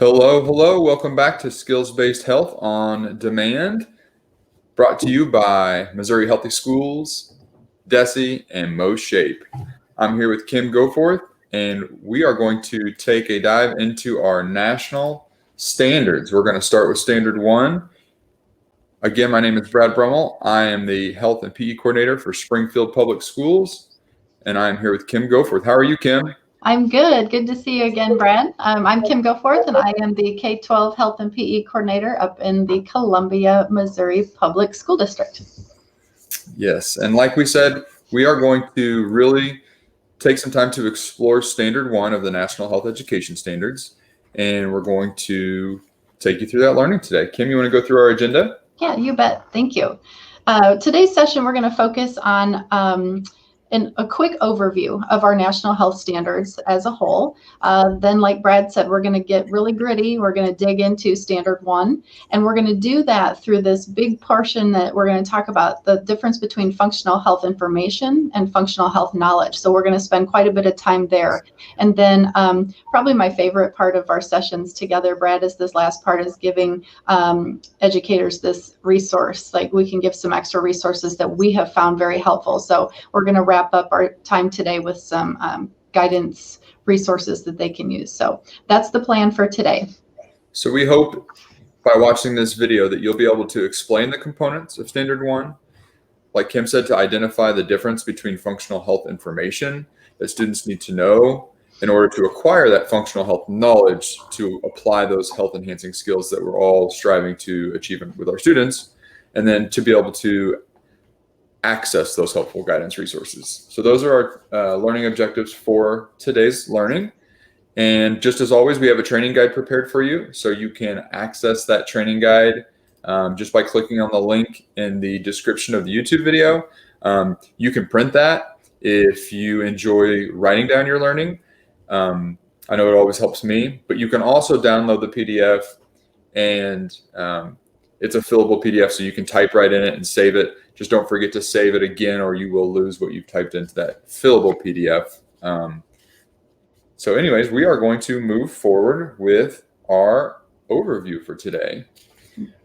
Hello, hello. Welcome back to Skills-Based Health on Demand, brought to you by Missouri Healthy Schools, DESE, and MOSHAPE. I'm here with Kim Goforth, and we are going to take a dive into our national standards. We're going to start with Standard 1. Again, my name is Brad Brummel. I am the Health and PE Coordinator for Springfield Public Schools, and I'm here with Kim Goforth. How are you, Kim? I'm good. Good to see you again, Brad. I'm Kim Goforth, and I am the K-12 Health and PE Coordinator up in the Columbia, Missouri Public School District. Yes, and like we said, we are going to really take some time to explore Standard 1 of the National Health Education Standards, and we're going to take you through that learning today. Kim, you want to go through our agenda? Yeah, you bet. Thank you. Today's session, we're going to focus on a quick overview of our national health standards as a whole. Then, like Brad said, we're going to get really gritty. We're going to dig into Standard 1, and we're going to do that through this big portion that we're going to talk about the difference between functional health information and functional health knowledge. So we're going to spend quite a bit of time there. And then probably my favorite part of our sessions together, Brad, is this last part is giving educators this resource. Like, we can give some extra resources that we have found very helpful. So we're going to wrap up our time today with some guidance resources that they can use. So that's the plan for today. So we hope by watching this video that you'll be able to explain the components of Standard 1, like Kim said, to identify the difference between functional health information that students need to know in order to acquire that functional health knowledge to apply those health enhancing skills that we're all striving to achieve with our students, and then to be able to access those helpful guidance resources. So those are our learning objectives for today's learning. And just as always, we have a training guide prepared for you. So you can access that training guide just by clicking on the link in the description of the YouTube video. You can print that if you enjoy writing down your learning. I know it always helps me, but you can also download the PDF, and it's a fillable PDF, so you can type right in it and save it. Just don't forget to save it again, or you will lose what you've typed into that fillable PDF. So anyways, we are going to move forward with our overview for today.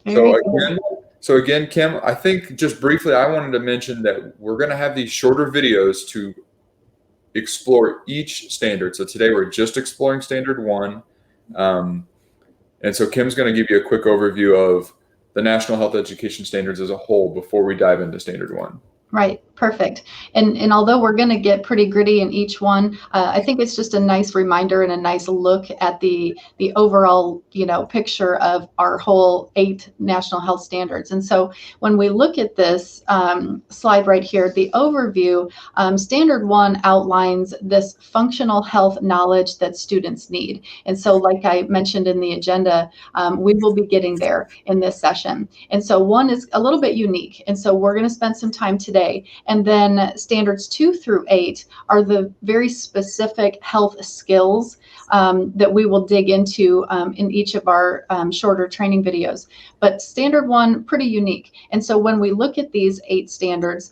So again, Kim, I think just briefly, I wanted to mention that we're going to have these shorter videos to explore each standard. So today we're just exploring Standard 1. And so Kim's going to give you a quick overview of the National Health Education Standards as a whole before we dive into Standard 1. Right. Perfect. And although we're going to get pretty gritty in each one, I think it's just a nice reminder and a nice look at the overall, picture of our whole 8 national health standards. And so when we look at this slide right here, the overview, Standard 1 outlines this functional health knowledge that students need. And so, like I mentioned in the agenda, we will be getting there in this session. And so 1 is a little bit unique. And so we're going to spend some time today. And then standards 2 through 8 are the very specific health skills that we will dig into in each of our shorter training videos. But Standard 1, pretty unique. And so when we look at these 8 standards,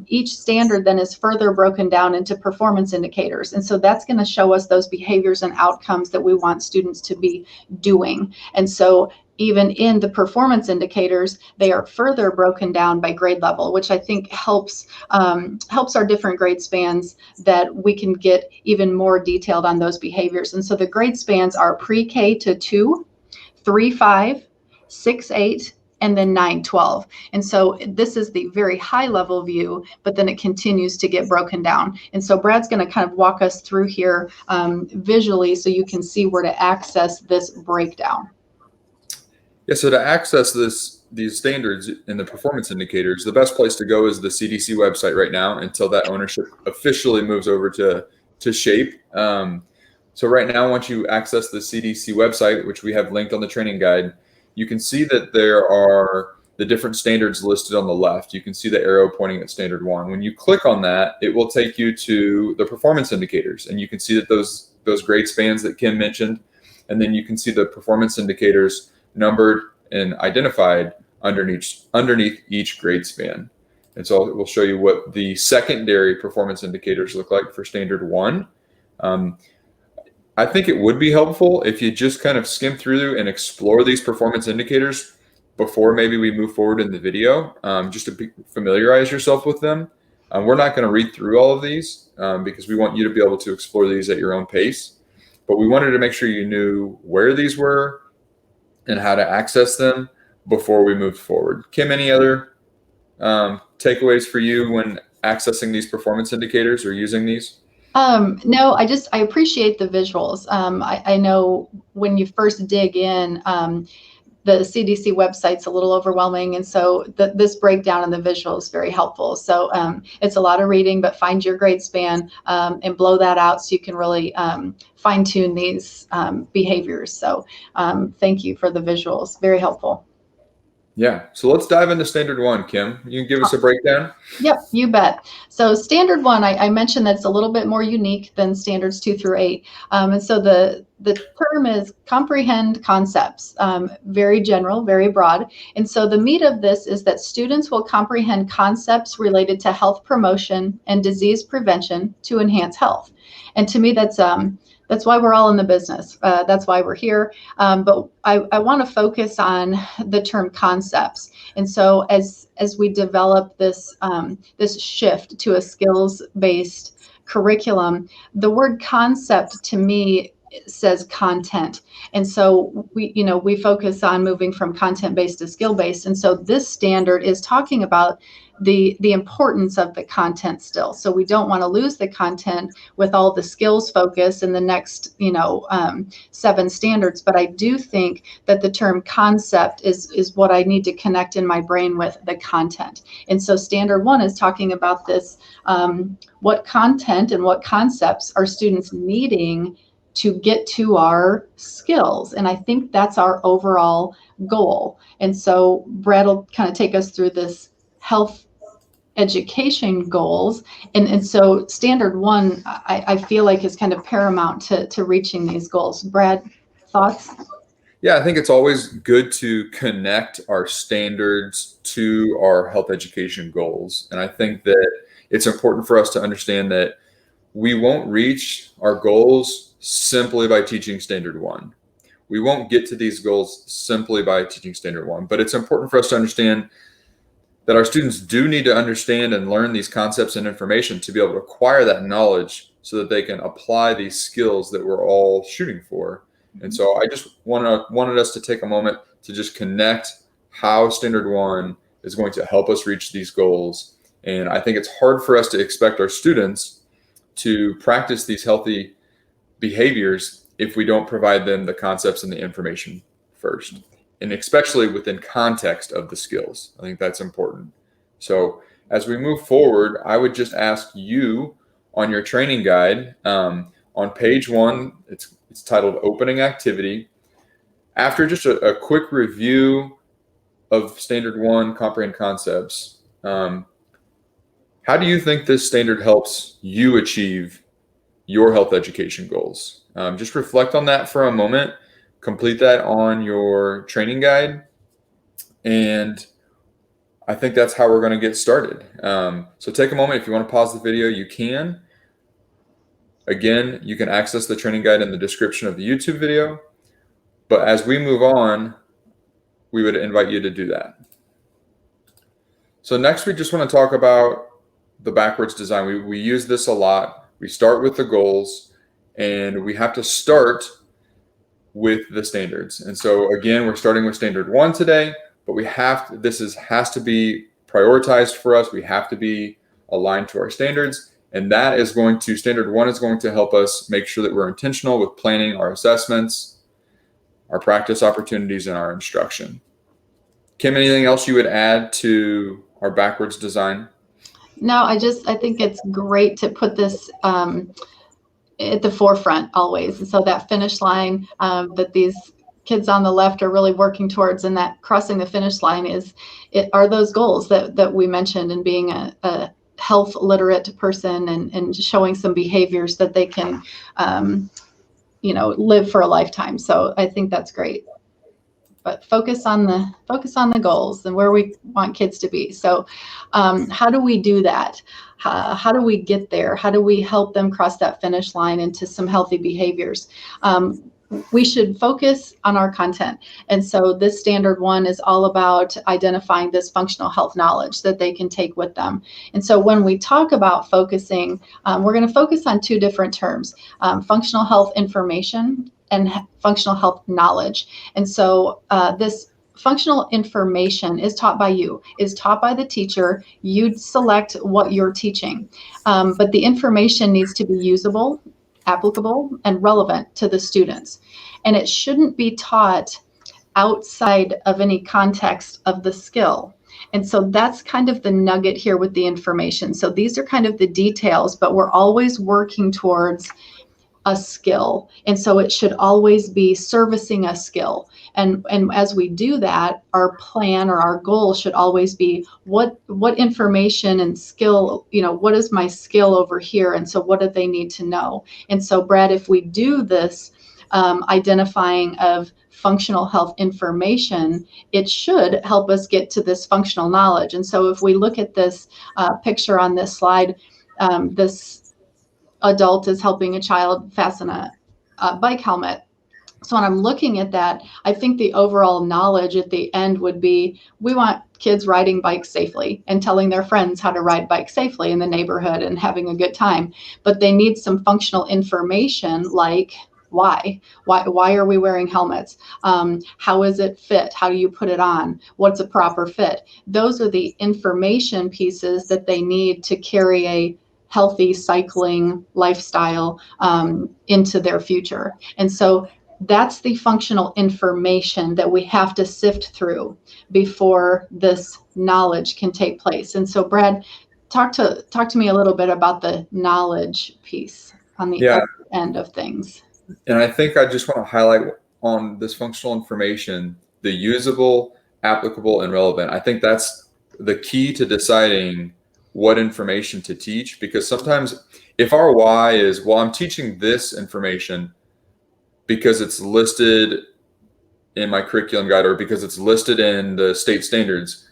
each standard then is further broken down into performance indicators. And so that's going to show us those behaviors and outcomes that we want students to be doing. And so even in the performance indicators, they are further broken down by grade level, which I think helps our different grade spans, that we can get even more detailed on those behaviors. And so the grade spans are pre-K to 2, 3-5, 6-8, and then 9-12. And so this is the very high level view, but then it continues to get broken down. And so Brad's going to kind of walk us through here visually so you can see where to access this breakdown. Yeah, so to access these standards in the performance indicators, the best place to go is the CDC website right now until that ownership officially moves over to SHAPE. So right now, once you access the CDC website, which we have linked on the training guide, you can see that there are the different standards listed on the left. You can see the arrow pointing at Standard 1. When you click on that, it will take you to the performance indicators, and you can see that those grade spans that Kim mentioned, and then you can see the performance indicators numbered and identified underneath each grade span. And so we'll show you what the secondary performance indicators look like for Standard 1. I think it would be helpful if you just kind of skim through and explore these performance indicators before maybe we move forward in the video, just to familiarize yourself with them. We're not going to read through all of these because we want you to be able to explore these at your own pace. But we wanted to make sure you knew where these were and how to access them before we moved forward. Kim, any other takeaways for you when accessing these performance indicators or using these? No, I appreciate the visuals. I know when you first dig in, the CDC website's a little overwhelming, and so this breakdown in the visual is very helpful. So it's a lot of reading, but find your grade span and blow that out so you can really fine tune these behaviors. So thank you for the visuals, very helpful. Yeah, so let's dive into standard one, Kim. You can give us a breakdown? Yep, you bet. So standard one, I mentioned that's a little bit more unique than standards 2 through 8. And so the term is comprehend concepts, very general, very broad. And so the meat of this is that students will comprehend concepts related to health promotion and disease prevention to enhance health. And to me, that's why we're all in the business. That's why we're here. But I want to focus on the term concepts. And so as we develop this this shift to a skills-based curriculum, the word concept to me says content. And so we focus on moving from content-based to skill-based. And so this standard is talking about the importance of the content still. So we don't want to lose the content with all the skills focus in the next 7 standards. But I do think that the term concept is what I need to connect in my brain with the content. And so standard 1 is talking about this, what content and what concepts are students needing to get to our skills. And I think that's our overall goal. And so Brad will kind of take us through this health education goals. And so standard 1, I feel like is kind of paramount to reaching these goals. Brad, thoughts? Yeah, I think it's always good to connect our standards to our health education goals. And I think that it's important for us to understand that we won't reach our goals simply by teaching standard 1. We won't get to these goals simply by teaching standard 1, but it's important for us to understand that our students do need to understand and learn these concepts and information to be able to acquire that knowledge so that they can apply these skills that we're all shooting for. And so I just wanted us to take a moment to just connect how standard 1 is going to help us reach these goals. And I think it's hard for us to expect our students to practice these healthy behaviors if we don't provide them the concepts and the information first, and especially within context of the skills. I think that's important. So as we move forward, I would just ask you on your training guide, on page 1, it's titled Opening Activity. After just a quick review of standard 1, comprehend concepts, how do you think this standard helps you achieve your health education goals? Just reflect on that for a moment, complete that on your training guide, and I think that's how we're going to get started. So take a moment. If you want to pause the video, you can. Again, you can access the training guide in the description of the YouTube video, but as we move on, we would invite you to do that. So next, we just want to talk about the backwards design. We use this a lot. We start with the goals, and we have to start with the standards. And so again, we're starting with standard 1 today, but has to be prioritized for us. We have to be aligned to our standards, and standard 1 is going to help us make sure that we're intentional with planning our assessments, our practice opportunities, and our instruction. Kim, anything else you would add to our backwards design? No, I think it's great to put this at the forefront always. And so that finish line that these kids on the left are really working towards, and that crossing the finish line are those goals that we mentioned, and being a health literate person and showing some behaviors that they can live for a lifetime. So I think that's great. but focus on the goals and where we want kids to be. So how do we do that? How do we get there? How do we help them cross that finish line into some healthy behaviors? We should focus on our content. And so this standard one is all about identifying this functional health knowledge that they can take with them. And so when we talk about focusing, we're going to focus on two different terms, functional health information and functional health knowledge. And so this functional information is taught by you, is taught by the teacher. You select what you're teaching, but the information needs to be usable, applicable, and relevant to the students. And it shouldn't be taught outside of any context of the skill. And so that's kind of the nugget here with the information. So these are kind of the details, but we're always working towards a skill. And so it should always be servicing a skill. And as we do that, our plan or our goal should always be what information and skill, what is my skill over here? And so what do they need to know? And so, Brad, if we do this identifying of functional health information, it should help us get to this functional knowledge. And so if we look at this picture on this slide, this adult is helping a child fasten a bike helmet. So when I'm looking at that, I think the overall knowledge at the end would be, we want kids riding bikes safely and telling their friends how to ride bikes safely in the neighborhood and having a good time. But they need some functional information like, why are we wearing helmets? How is it fit? How do you put it on? What's a proper fit? Those are the information pieces that they need to carry a healthy cycling lifestyle into their future. And so that's the functional information that we have to sift through before this knowledge can take place. And so, Brad, talk to me a little bit about the knowledge piece on the other end of things. And I think I just want to highlight on this functional information, the usable, applicable, and relevant. I think that's the key to deciding what information to teach, because sometimes if our why is, well, I'm teaching this information because it's listed in my curriculum guide or because it's listed in the state standards,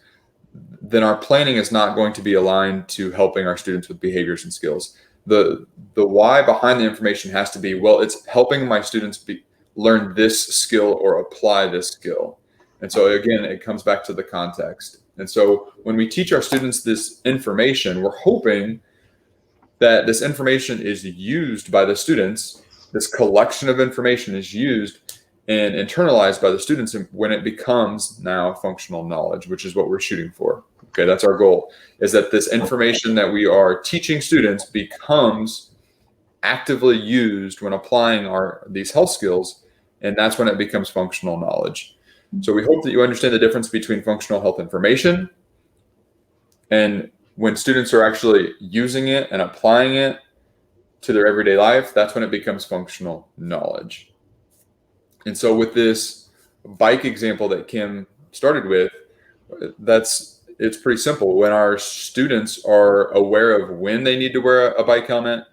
then our planning is not going to be aligned to helping our students with behaviors and skills. The why behind the information has to be, well, it's helping my students learn this skill or apply this skill. And so again, it comes back to the context. And so when we teach our students this information, we're hoping that this information is used by the students, this collection of information is used and internalized by the students when it becomes now functional knowledge, which is what we're shooting for. Okay, that's our goal, is that this information that we are teaching students becomes actively used when applying these health skills, and that's when it becomes functional knowledge. So we hope that you understand the difference between functional health information and when students are actually using it and applying it to their everyday life, that's when it becomes functional knowledge. And so with this bike example that Kim started with, it's pretty simple. When our students are aware of when they need to wear a bike helmet,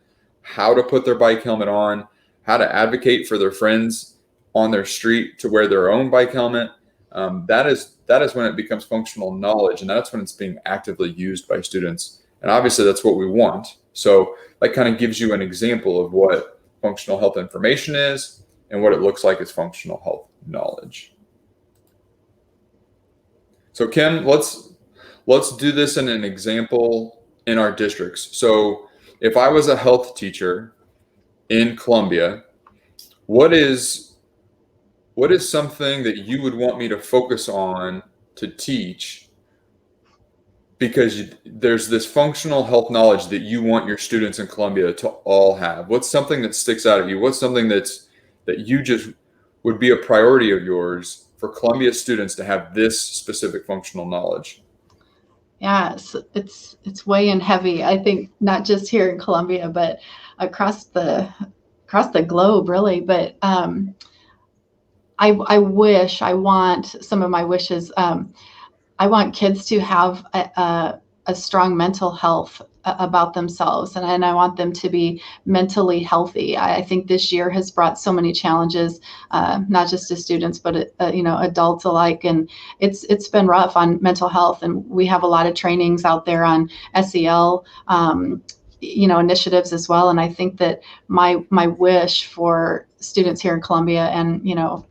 how to put their bike helmet on, how to advocate for their friends on their street to wear their own bike helmet, that is when it becomes functional knowledge, and that's when it's being actively used by students. And obviously that's what we want. So that kind of gives you an example of what functional health information is and what it looks like as functional health knowledge. So Kim, let's do this in an example in our districts. So if I was a health teacher in Columbia, what is something that you would want me to focus on to teach, because there's this functional health knowledge that you want your students in Columbia to all have? What's something that sticks out at you? What's something that you just would be a priority of yours for Columbia students to have this specific functional knowledge? Yeah, it's weighing heavy. I think not just here in Columbia, but across the globe, really. But I want some of my wishes. I want kids to have a a strong mental health about themselves, and I want them to be mentally healthy. I think this year has brought so many challenges, not just to students, but adults alike, and it's been rough on mental health. And we have a lot of trainings out there on SEL, initiatives as well. And I think that my wish for students here in Columbia and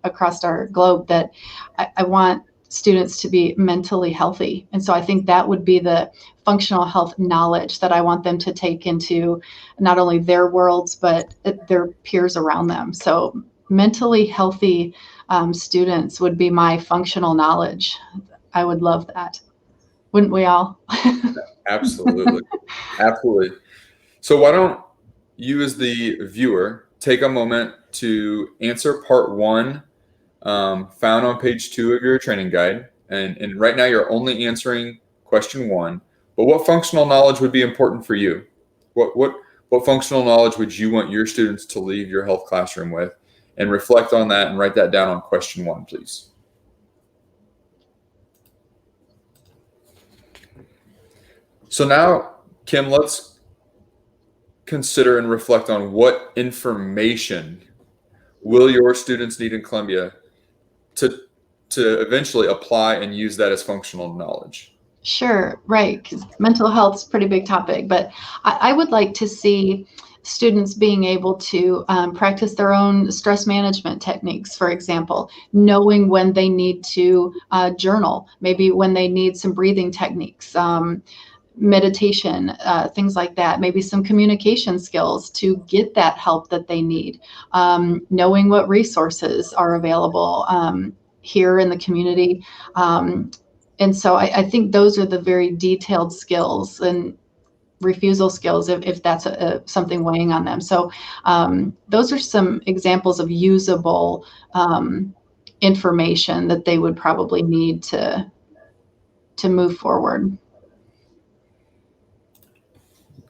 across our globe, that I want students to be mentally healthy. And so I think that would be the functional health knowledge that I want them to take into not only their worlds, but their peers around them. So mentally healthy students would be my functional knowledge. I would love that. Wouldn't we all? Absolutely. Absolutely. So why don't you, as the viewer, take a moment to answer part 1, found on page 2 of your training guide. And right now you're only answering question 1, but what functional knowledge would be important for you? What functional knowledge would you want your students to leave your health classroom with? And reflect on that and write that down on question 1, please. So now, Kim, let's consider and reflect on what information will your students need in Columbia to eventually apply and use that as functional knowledge. Sure, right, because mental health is a pretty big topic, but I would like to see students being able to practice their own stress management techniques, for example, knowing when they need to journal, maybe when they need some breathing techniques, meditation, things like that, maybe some communication skills to get that help that they need, knowing what resources are available here in the community. And so I think those are the very detailed skills and refusal skills if that's something weighing on them. So those are some examples of usable information that they would probably need to move forward.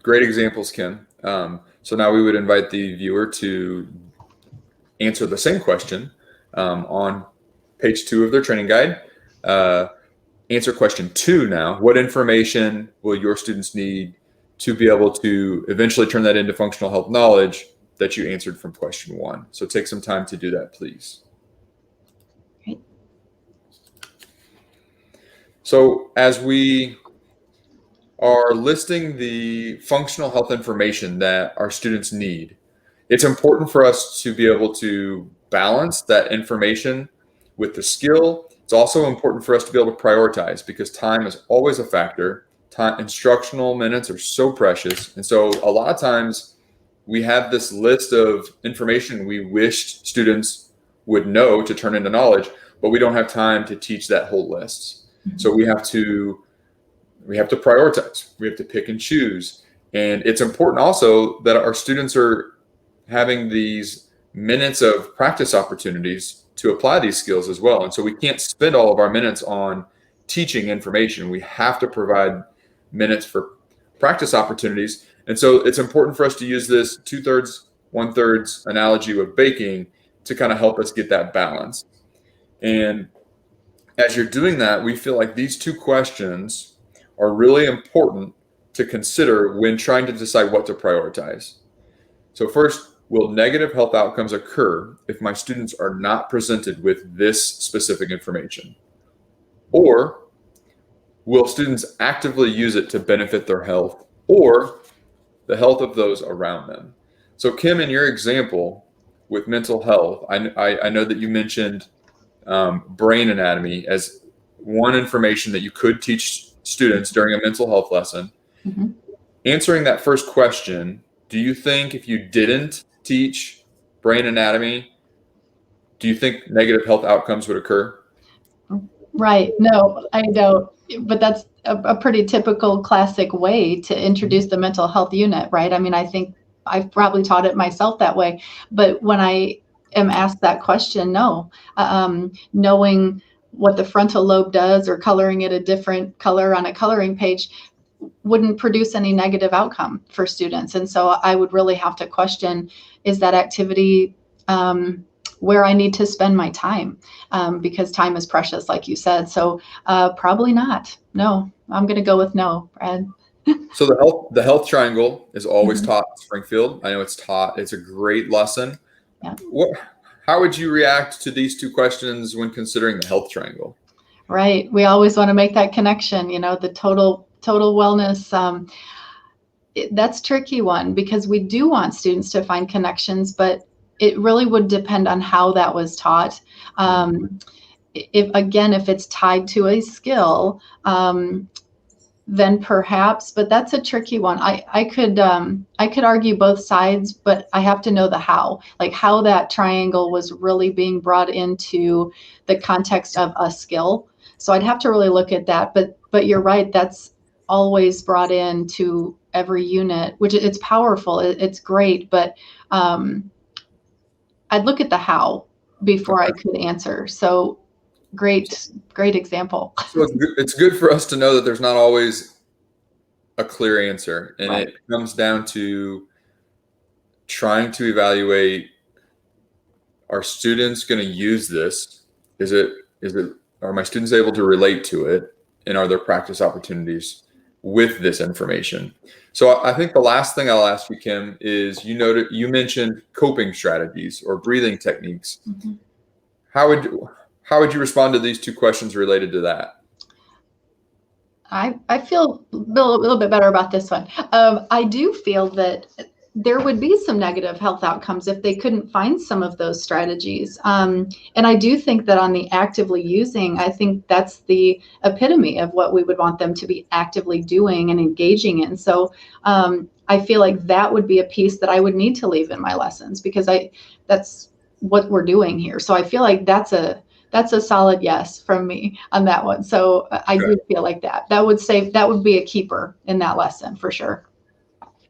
Great examples, Kim. So now we would invite the viewer to answer the same question on page 2 of their training guide. Answer question 2 now. What information will your students need to be able to eventually turn that into functional health knowledge that you answered from question 1? So take some time to do that, please. Great. So as we are listing the functional health information that our students need, it's important for us to be able to balance that information with the skill. It's also important for us to be able to prioritize, because time is always a factor. Instructional minutes are so precious. And so a lot of times we have this list of information we wished students would know to turn into knowledge, but we don't have time to teach that whole list. Mm-hmm. So we have to prioritize. We have to pick and choose. And it's important also that our students are having these minutes of practice opportunities to apply these skills as well. And so we can't spend all of our minutes on teaching information. We have to provide minutes for practice opportunities. And so it's important for us to use this 2/3, 1/3 analogy with baking to kind of help us get that balance. And as you're doing that, we feel like these 2 questions are really important to consider when trying to decide what to prioritize. So first, will negative health outcomes occur if my students are not presented with this specific information? Or will students actively use it to benefit their health or the health of those around them? So Kim, in your example with mental health, I know that you mentioned brain anatomy as one information that you could teach students during a mental health lesson. Mm-hmm. Answering that first question, do you think if you didn't teach brain anatomy, do you think negative health outcomes would occur? Right. No, I don't. But that's a pretty typical classic way to introduce the mental health unit, right? I mean, I think I've probably taught it myself that way. But when I am asked that question, no. Knowing what the frontal lobe does or coloring it a different color on a coloring page wouldn't produce any negative outcome for students. And so I would really have to question, is that activity where I need to spend my time, because time is precious, like you said. So probably not. No, I'm going to go with no, Brad. So the health triangle is always Mhm. taught in Springfield. I know it's taught. It's a great lesson. Yeah. How would you react to these two questions when considering the health triangle? Right. We always want to make that connection, the total wellness. That's a tricky one because we do want students to find connections, but it really would depend on how that was taught. If it's tied to a skill, then perhaps, but that's a tricky one. I could argue both sides, but I have to know the how, like how that triangle was really being brought into the context of a skill. So I'd have to really look at that. But you're right, that's always brought into every unit, which it's powerful. It's great, but I'd look at the how before I Okay. could answer. So great example. So it's good for us to know that there's not always a clear answer, and Right. it comes down to trying to evaluate: are students going to use this? Are my students able to relate to it? And are there practice opportunities with this information? So I think the last thing I'll ask you, Kim, is you mentioned coping strategies or breathing techniques. Mm-hmm. How would you respond to these two questions related to that? I feel a little bit better about this one. I do feel that there would be some negative health outcomes if they couldn't find some of those strategies. And I do think that on the actively using, I think that's the epitome of what we would want them to be actively doing and engaging in. So I feel like that would be a piece that I would need to leave in my lessons because that's what we're doing here. So I feel like that's a solid yes from me on that one. So I do feel like that would be a keeper in that lesson for sure.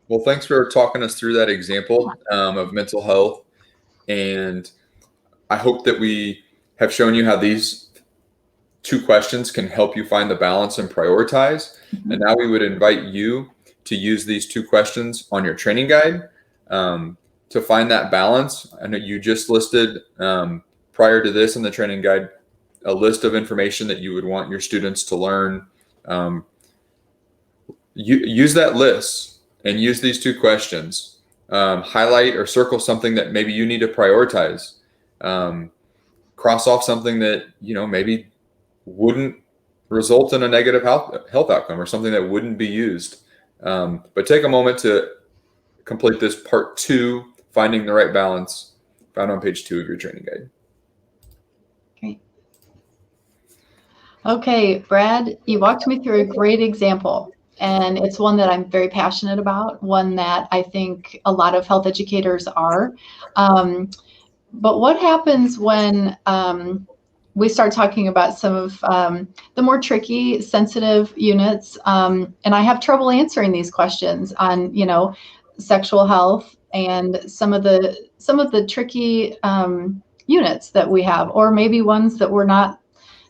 Well, thanks for talking us through that example of mental health. And I hope that we have shown you how these two questions can help you find the balance and prioritize. Mm-hmm. And now we would invite you to use these two questions on your training guide to find that balance. I know you just listed prior to this in the training guide a list of information that you would want your students to learn. Use that list and use these two questions. Highlight or circle something that maybe you need to prioritize. Cross off something that maybe wouldn't result in a negative health outcome or something that wouldn't be used. But take a moment to complete this part 2, finding the right balance, found on page 2 of your training guide. Great. Okay, Brad, you walked me through a great example. And it's one that I'm very passionate about, one that I think a lot of health educators are. But what happens when we start talking about some of the more tricky, sensitive units? And I have trouble answering these questions on, sexual health and some of the tricky units that we have, or maybe ones that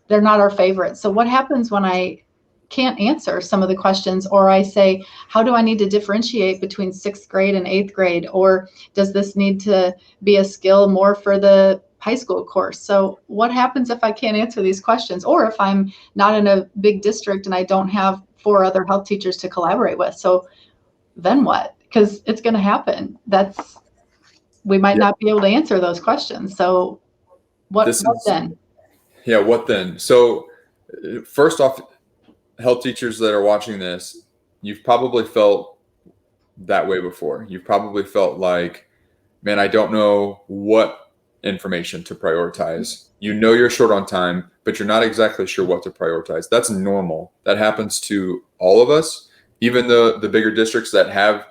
they're not our favorites. So what happens when I can't answer some of the questions, or I say, how do I need to differentiate between 6th grade and 8th grade? Or does this need to be a skill more for the high school course? So what happens if I can't answer these questions, or if I'm not in a big district and I don't have 4 other health teachers to collaborate with? So then what? Because it's going to happen. We might not be able to answer those questions. So what then? Yeah, what then? So first off, health teachers that are watching this, you've probably felt that way before. You've probably felt like, man, I don't know what information to prioritize. You're short on time, but you're not exactly sure what to prioritize. That's normal. That happens to all of us. Even the bigger districts that have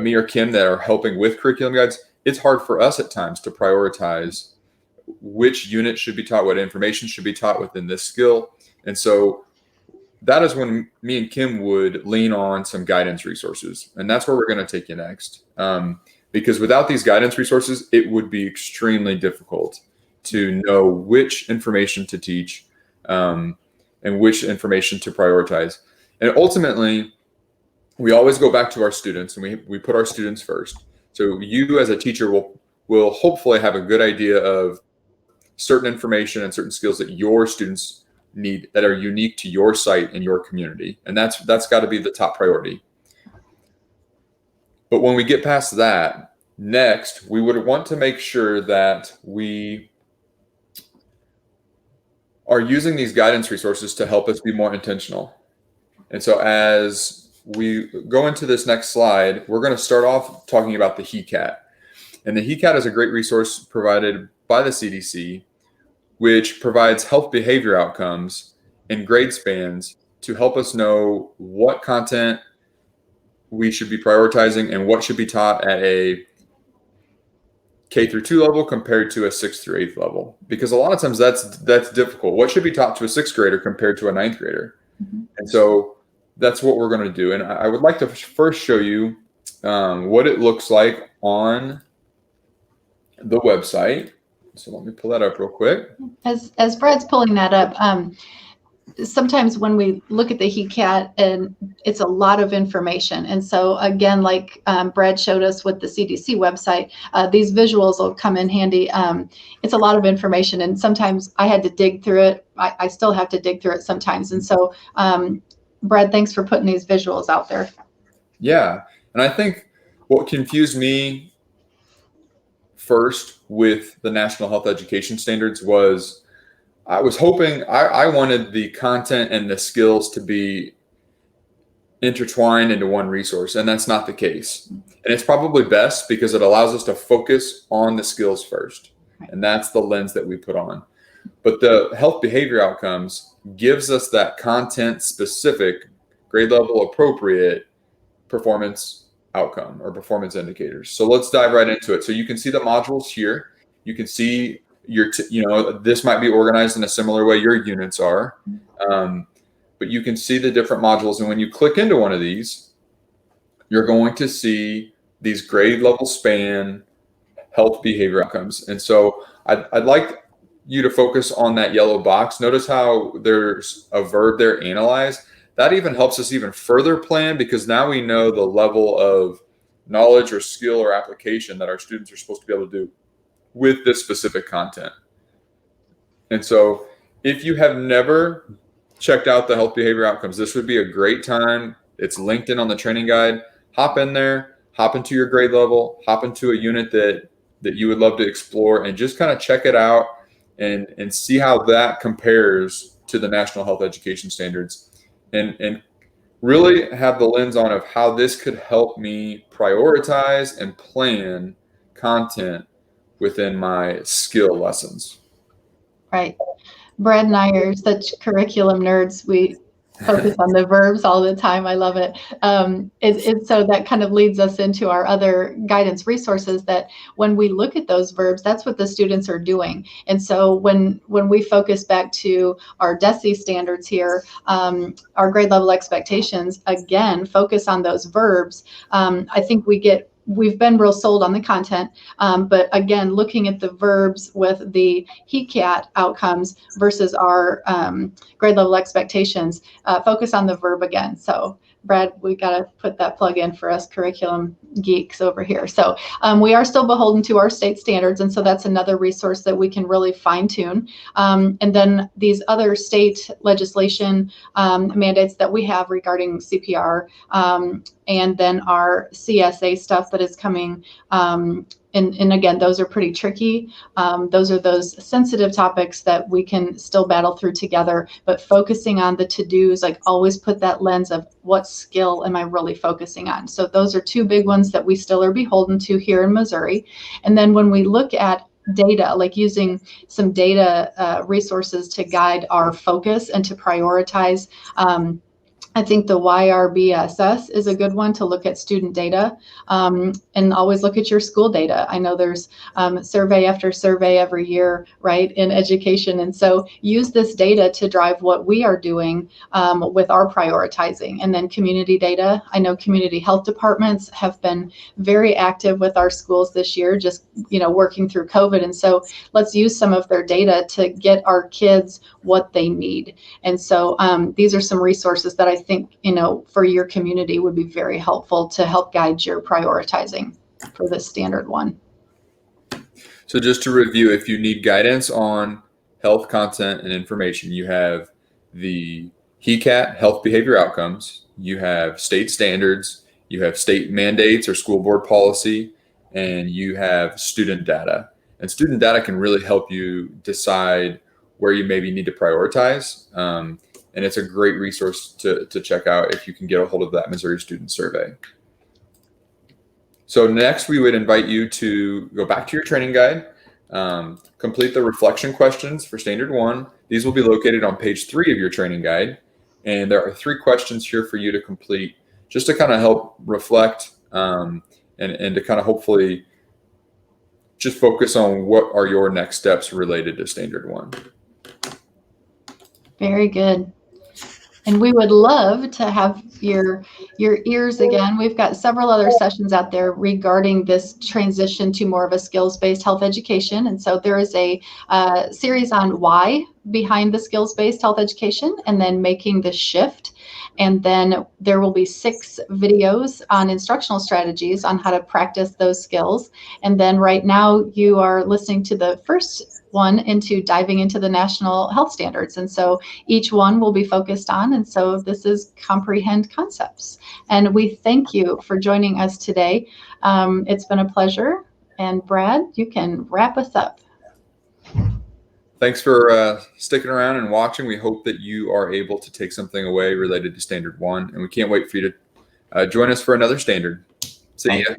me or Kim that are helping with curriculum guides, it's hard for us at times to prioritize which unit should be taught, what information should be taught within this skill. And so that is when me and Kim would lean on some guidance resources. And that's where we're going to take you next. Because without these guidance resources, it would be extremely difficult to know which information to teach and which information to prioritize. And ultimately, we always go back to our students, and we put our students first. So you as a teacher will will hopefully have a good idea of certain information and certain skills that your students need that are unique to your site and your community. And that's got to be the top priority. But when we get past that, next, we would want to make sure that we are using these guidance resources to help us be more intentional. And so as we go into this next slide, we're going to start off talking about the HECAT. And the HECAT is a great resource provided by the CDC, which provides health behavior outcomes and grade spans to help us know what content we should be prioritizing and what should be taught at a K through 2 level compared to a 6th through 8th level. Because a lot of times that's difficult. What should be taught to a 6th grader compared to a 9th grader? Mm-hmm. And so that's what we're going to do. And I would like to first show you what it looks like on the website. So let me pull that up real quick. As Brad's pulling that up, sometimes when we look at the HECAT, and it's a lot of information. And so again, like Brad showed us with the CDC website, these visuals will come in handy. It's a lot of information, and sometimes I had to dig through it. I still have to dig through it sometimes. And so Brad, thanks for putting these visuals out there. Yeah, and I think what confused me first with the National Health Education Standards was I was hoping, I wanted the content and the skills to be intertwined into one resource, and that's not the case. And it's probably best because it allows us to focus on the skills first, and that's the lens that we put on. But the health behavior outcomes gives us that content specific, grade level appropriate performance outcome or performance indicators. So let's dive right into it. So you can see the modules here. You can see this might be organized in a similar way your units are, but you can see the different modules. And when you click into one of these, you're going to see these grade level span health behavior outcomes. And so I'd like you to focus on that yellow box. Notice how there's a verb there, analyze. That even helps us even further plan, because now we know the level of knowledge or skill or application that our students are supposed to be able to do with this specific content. And so if you have never checked out the health behavior outcomes, this would be a great time. It's linked in on the training guide. Hop in there, hop into your grade level, hop into a unit that you would love to explore, and just kind of check it out and see how that compares to the National Health Education Standards, and really have the lens on of how this could help me prioritize and plan content within my skill lessons. Right. Brad and I are such curriculum nerds. We focus on the verbs all the time. I love it. So that kind of leads us into our other guidance resources, that when we look at those verbs, that's what the students are doing. And so when we focus back to our DESE standards here, our grade level expectations, again, focus on those verbs. I think we've been real sold on the content, but again, looking at the verbs with the HECAT outcomes versus our grade level expectations, focus on the verb again. So Brad, we got to put that plug in for us curriculum geeks over here. So we are still beholden to our state standards, and so that's another resource that we can really fine tune. And then these other state legislation mandates that we have regarding CPR, and then our CSA stuff that is coming. And again, those are pretty tricky. Those are those sensitive topics that we can still battle through together, but focusing on the to-dos, like always put that lens of what skill am I really focusing on? So those are two big ones that we still are beholden to here in Missouri. And then when we look at data, like using some data resources to guide our focus and to prioritize, I think the YRBSS is a good one to look at student data, and always look at your school data. I know there's survey after survey every year, right, in education. And so use this data to drive what we are doing with our prioritizing. And then community data. I know community health departments have been very active with our schools this year, just working through COVID. And so let's use some of their data to get our kids what they need. And so these are some resources that I think, for your community would be very helpful to help guide your prioritizing for this standard one. So just to review, if you need guidance on health content and information, you have the HECAT, health behavior outcomes, you have state standards, you have state mandates or school board policy, and you have student data. And student data can really help you decide where you maybe need to prioritize. And it's a great resource to check out if you can get a hold of that Missouri Student Survey. So next, we would invite you to go back to your training guide, complete the reflection questions for Standard 1. These will be located on page 3 of your training guide. And there are 3 questions here for you to complete just to kind of help reflect and to kind of hopefully just focus on what are your next steps related to Standard 1. Very good. And we would love to have your ears again. We've got several other sessions out there regarding this transition to more of a skills-based health education. And so there is a series on why behind the skills-based health education and then making the shift. And then there will be 6 videos on instructional strategies on how to practice those skills. And then right now you are listening to the first one into diving into the national health standards. And so each one will be focused on, and so this is comprehend concepts. And we thank you for joining us today. It's been a pleasure. And Brad, you can wrap us up. Thanks for sticking around and watching. We hope that you are able to take something away related to Standard 1, and we can't wait for you to join us for another standard. See ya.